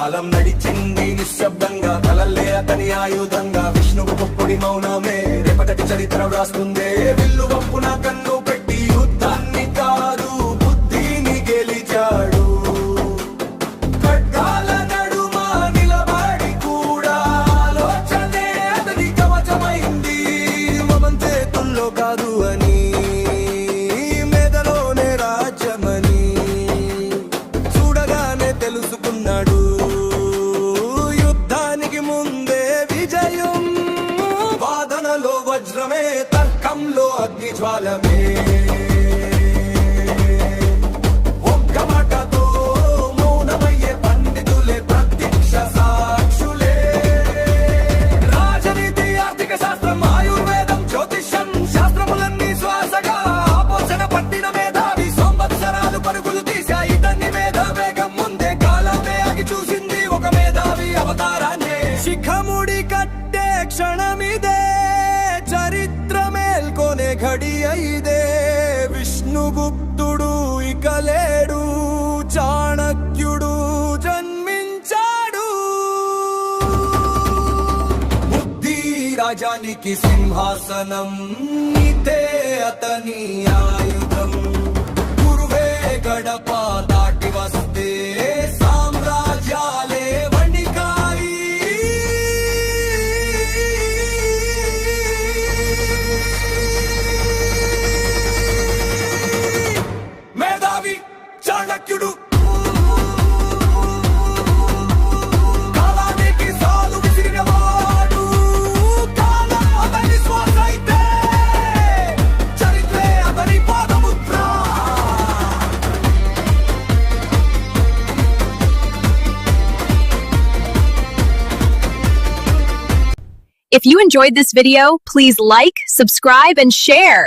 కాలం నడిచింది నిశ్శబ్దంగా, కలల్లే అతని ఆయుధంగా. విష్ణువు గొప్పడి మౌనమే రేపటి చరిత్ర వ్రాస్తుందే. విల్లు వంపున కన్ను పెట్టి యుద్ధాన్ని కాదు బుద్ధిని గెలిచాడు. ఖడ్గాల నడుమ నిలబడి కూడా ఆలోచనే అతని కవచమైంది. మమం చేతుల్లో కాదు అని, మెదలోనే రాజ్యమని చూడగానే తెలుసుకున్నాడు. యుద్ధానికి ముందే విజయం, వాదనలో వజ్రమే, తర్కంలో అగ్నిజ్వాలమే. ఒక్క మాటతో మౌనమయ్యే పండితులే ప్రత్యక్ష సాక్షులే. రాజనీతి, ఆర్థిక శాస్త్రం, ఆయుర్వేదం, జ్యోతిష్యం శాస్త్రములన్నీ శ్వాసగా ఆపోషణ పట్టిన మేధావి. సంవత్సరాలు పరుగులు తీశాయి తన్ని మేధ వేగం ముందే. కాలమే ఆగి చూసింది ఒక మేధావి అవతారాన్నే. శిఖముడి కట్టే క్షణమిదే, చరిత్ర మేల్కొనే ఘడి అయిదే. విష్ణుగుప్తుడు ఇక లేడు, చాణక్యుడు జన్మించాడు. బుద్ధి రాజానికి సింహాసనం, ఇదే అతని ఆయుధం. గురువే గడప దాటి వస్తే సామ్రాజ్యాలే వణికాయి. మేధావి చాణక్యుడు కాలానికి సాలు విసిరినవాడు. కాలం అతని శ్వాస అయితే చరిత్రే అతని పాదముద్ర. If you enjoyed this video, please like, subscribe, and share.